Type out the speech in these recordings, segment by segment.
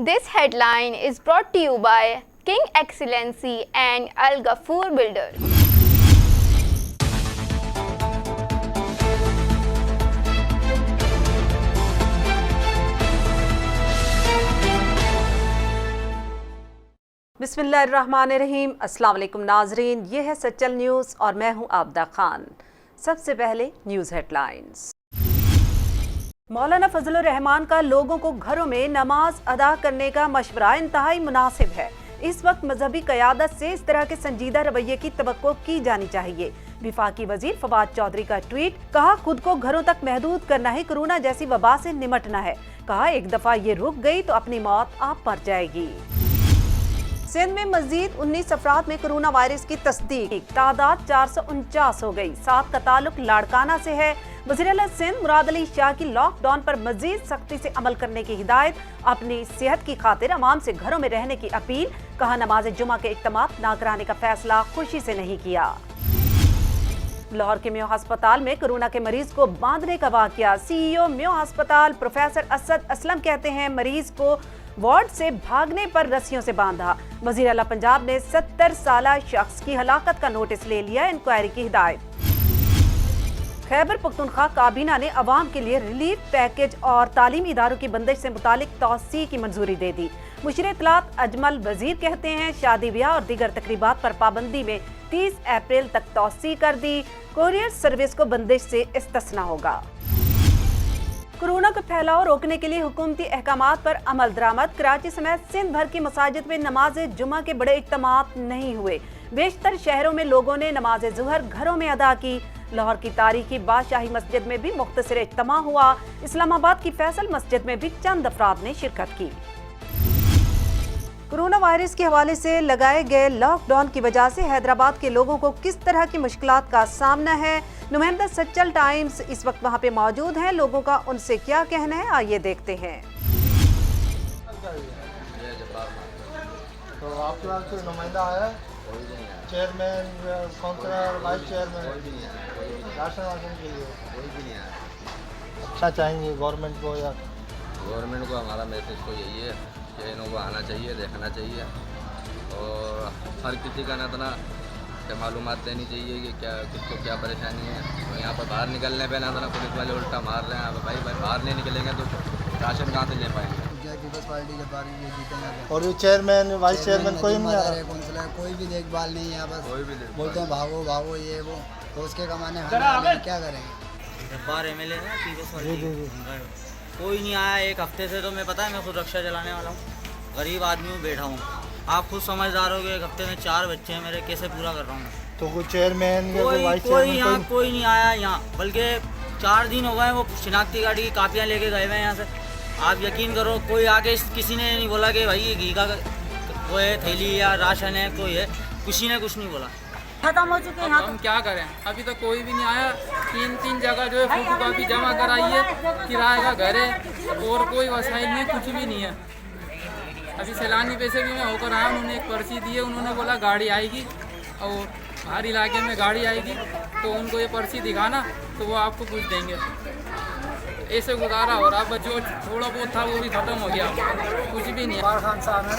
This headline is brought to you by King Excellency and Al Ghafoor Builders. बिस्मिल्लाहिर्रहमानिर्रहीम। अस्सलाम वालेकुम नाजरीन, ये है सच्चल न्यूज़ और मैं हूँ आबदा खान। सबसे पहले न्यूज़ हेडलाइंस। मौलाना फजलुर रहमान का लोगों को घरों में नमाज अदा करने का मशवरा इंतहाई मुनासिब है। इस वक्त मजहबी क़यादत से इस तरह के संजीदा रवैये की तवक्को की जानी चाहिए। विफाकी वजीर फवाद चौधरी का ट्वीट, कहा खुद को घरों तक महदूद करना ही कोरोना जैसी वबा से निमटना है। कहा एक दफा ये रुक गई तो अपनी मौत आप पर जाएगी। सिंध में मजीद 19 अफराद में कोरोना वायरस की तस्दीक, तादाद 449 हो गई। 7 का ताल्लुक लाड़काना से है। वज़ीर-ए-आला सिंध मुराद अली शाह की लॉकडाउन पर मजीद सख्ती से अमल करने की हिदायत, अपनी सेहत की खातिर अवाम से घरों में रहने की अपील। कहा नमाज जुमा के इख्तिमात ना कराने का फैसला खुशी से नहीं किया। लाहौर के म्यो अस्पताल में कोरोना के मरीज को बांधने का वाकया। CEO म्यो अस्पताल प्रोफेसर असद असलम कहते हैं मरीज को वार्ड से भागने पर रस्सियों से बांधा। वज़ीर आला पंजाब ने 70 साला शख्स की हलाकत का नोटिस ले लिया। इंक्वायरी की हिदायत। खैबर पख्तूनख्वा काबीना ने अवाम के लिए रिलीफ पैकेज और तालीमी इदारों की बंदिश से मुतालिक तौसी की मंजूरी दे दी। मुशीर इत्तलात अजमल वजीर कहते हैं शादी ब्याह और दीगर तकरीबात पर पाबंदी में 30 अप्रैल तक तौसी कर दी। कोरियर सर्विस को बंदिश से इस्तिस्ना होगा। कोरोना का फैलाव रोकने के लिए हुकूमती अहकामात पर अमल दरामद। कराची समेत सिंध भर की मसाजिद में नमाज जुमा के बड़े इक़्तिमात नहीं हुए। बेशतर शहरों में लोगों ने नमाज ज़ुहर घरों में अदा की। लाहौर की तारीखी बादशाही मस्जिद में भी मुख्तसर इज्तिमा हुआ। इस्लामाबाद की फैसल मस्जिद में भी चंद अफराद ने शिरकत की। कोरोना वायरस के हवाले से लगाए गए लॉकडाउन की वजह से हैदराबाद के लोगों को किस तरह की मुश्किलात का सामना है। नुमाइंदा सच्चल टाइम्स इस वक्त वहां पे मौजूद हैं। लोगों का उनसे क्या कहना है, आइए देखते हैं। तो आपके पास कोई नुमाइंदा आया, chairman, councillor, vice chairman, ration वाशन के लिए कोई भी नहीं आया। अच्छा चाहेंगे गवर्नमेंट को या गवर्नमेंट को? हमारा मैसेज तो यही है कि इनको आना चाहिए, देखना चाहिए और हर किसी का ना मालूमात देनी चाहिए कि क्या किसको क्या परेशानी है। तो यहाँ पर बाहर निकलने पे ना पुलिस वाले उल्टा मार रहे हैं। भाई बाहर नहीं निकलेंगे तो राशन कहाँ से ले पाएंगे? पीपल्स पार्टी के बारे में जीतेंगे। और ये चेयरमैन, वाइस चेयरमैन कोई नहीं आ रहा, काउंसलर कोई भी देखभाल नहीं है। बस कोई भी बोलते हैं भागो भागो ये वो, तो उसके कमाने हम क्या करेंगे। बार MLA है पीपल्स पार्टी, कोई नहीं आया एक हफ्ते से। तो मैं पता है मैं खुद रक्षा चलाने वाला हूँ, गरीब आदमी हूँ, बैठा हूँ। आप खुद समझदार हो गए, एक हफ्ते में 4 बच्चे हैं मेरे, कैसे पूरा कर रहा हूँ? तो कोई चेयरमैन या कोई वाइस कोई चेयरमैन यहाँ कोई नहीं आया यहाँ, बल्कि 4 दिन हो गए वो शिनाख्ती गाड़ी की कापियाँ लेके गए हुए हैं यहाँ से। आप यकीन करो कोई आके किसी ने नहीं बोला कि भाई ये घी का वो है थैली या राशन है, कोई है, किसी ने कुछ नहीं बोला। खत्म हो चुके हैं। हम क्या करें, अभी तक कोई भी नहीं आया। 3 जगह जो है फोटो कॉपी जमा कराई है, किराए का घर है और कोई वसाइल नहीं, कुछ भी नहीं है। अभी सैलानी पैसे भी मैं होकर आया, उन्होंने एक पर्ची दी है, उन्होंने बोला गाड़ी आएगी और हर इलाके में गाड़ी आएगी तो उनको ये पर्ची दिखाना तो वो आपको कुछ देंगे। ऐसे गुजारा हो रहा, जो थोड़ा बहुत था वो भी खत्म हो गया, कुछ भी नहीं। खान साहब है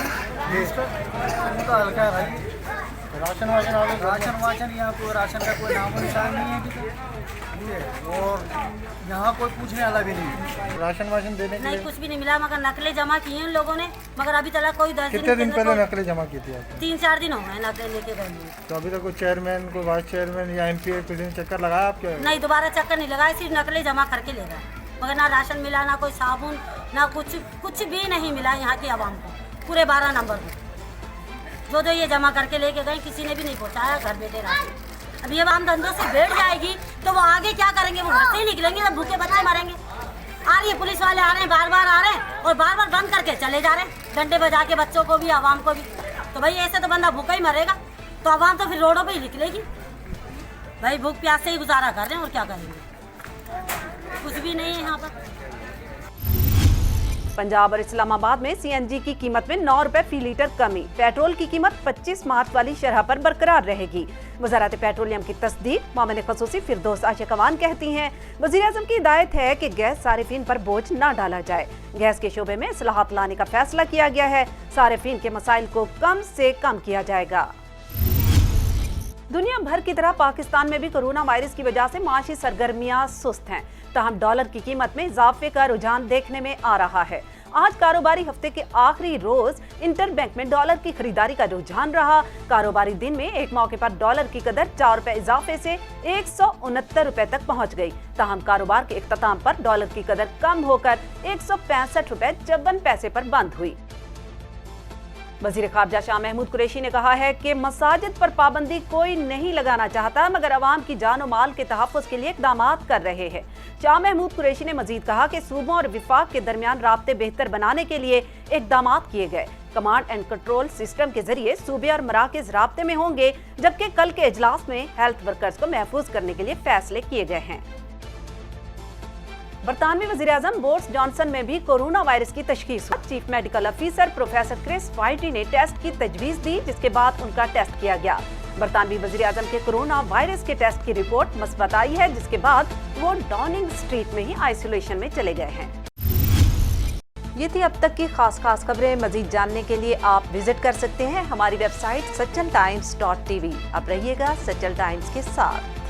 राशन वाशन यहाँ कोई राशन का कोई नामो निशान नहीं है और यहाँ कोई पूछने वाला भी नहीं। राशन वाशन देने के लिए कुछ भी नहीं मिला, मगर नकलें जमा की हैं उन लोगों ने, मगर अभी तक कोई 10 कितने दिन पहले नकलें जमा की थी? 3-4 दिन हो गए नकलें लेके गए। तो अभी तक कोई चेयरमैन, कोई वाइस चेयरमैन या MP किसी ने चक्कर लगाया आपके? नहीं, दोबारा चक्कर नहीं लगाया, सिर्फ नकलें जमा करके ले गए, मगर ना राशन मिला, ना कोई साबुन, ना कुछ भी नहीं मिला यहाँ की आवाम को। पूरे 12 नंबर में जो ये जमा करके लेके गए, किसी ने भी नहीं पहुँचाया घर बैठे राशन। अब ये आवाम धंधों से बैठ जाएगी तो वो आगे क्या करेंगे? वो घर से ही निकलेंगे, जब भूखे बच्चे मरेंगे। आ रही है पुलिस वाले, आ रहे हैं, बार बार आ रहे हैं और बार बार बंद करके चले जा रहे हैं, घंटे बजा के बच्चों को भी, आवाम को भी। तो भाई ऐसे तो बंदा भूखा ही मरेगा, तो आवाम तो फिर रोडों पर ही निकलेगी। भाई भूख प्यास से ही गुजारा कर रहे हैं और क्या करेंगे, कुछ भी नहीं है यहाँ पर। पंजाब और इस्लामाबाद में सीएनजी की कीमत में 9 रुपए फी लीटर कमी। पेट्रोल की कीमत 25 मार्च वाली शरह पर बरकरार रहेगी। वजारत पेट्रोलियम की तस्दीक मामले खसूसी फिरदौस आशिकवान कहती हैं, वज़ीर-ए-आज़म की हिदायत है कि गैस सारिफीन पर बोझ न डाला जाए। गैस के शोबे में इस्लाहात लाने का फैसला किया गया है। सारिफीन के मसाइल को कम से कम किया जाएगा। दुनिया भर की तरह पाकिस्तान में भी कोरोना वायरस की वजह से माशी सरगर्मियां सुस्त हैं। ताहम डॉलर की कीमत में इजाफे का रुझान देखने में आ रहा है। आज कारोबारी हफ्ते के आखिरी रोज इंटरबैंक में डॉलर की खरीदारी का रुझान रहा। कारोबारी दिन में एक मौके पर डॉलर की कदर 4 रुपए इजाफे से 169 रुपए तक पहुंच गई। ताहम कारोबार के इख्तिताम पर डॉलर की कदर कम होकर 165 रुपए 54 पैसे पर बंद हुई। वज़ीर ख़ारजा शाह महमूद कुरैशी ने कहा है कि मसाजिद पर पाबंदी कोई नहीं लगाना चाहता, मगर अवाम की जान और माल के तहफ़्फ़ुज़ के लिए इक़दामात कर रहे हैं। शाह महमूद कुरैशी ने मजीद कहा कि सूबों और विफाक के दरमियान राब्ते बेहतर बनाने के लिए इक़दामात किए गए। कमांड एंड कंट्रोल सिस्टम के जरिए सूबे और मराकज़ राब्ते में होंगे, जबकि कल के इजलास में हेल्थ वर्कर्स को महफूज करने के लिए फैसले किए गए हैं। बरतानवी वज़ीर-ए-आज़म बोरिस जॉनसन में भी कोरोना वायरस की तशख़ीस हुई। Chief medical officer professor Chris Whitty ने टेस्ट की तजवीज़ दी, जिसके बाद उनका टेस्ट किया गया। बरतानवी वज़ीर-ए-आज़म के कोरोना वायरस के टेस्ट की रिपोर्ट मस्बत आई है, जिसके बाद वो डाउनिंग स्ट्रीट में ही आइसोलेशन में चले गए हैं। ये थी अब तक की खास खबरें। मजीद जानने के लिए आप विजिट कर सकते हैं हमारी वेबसाइट सचल times.tv। अब रहिएगा सचल टाइम्स के साथ।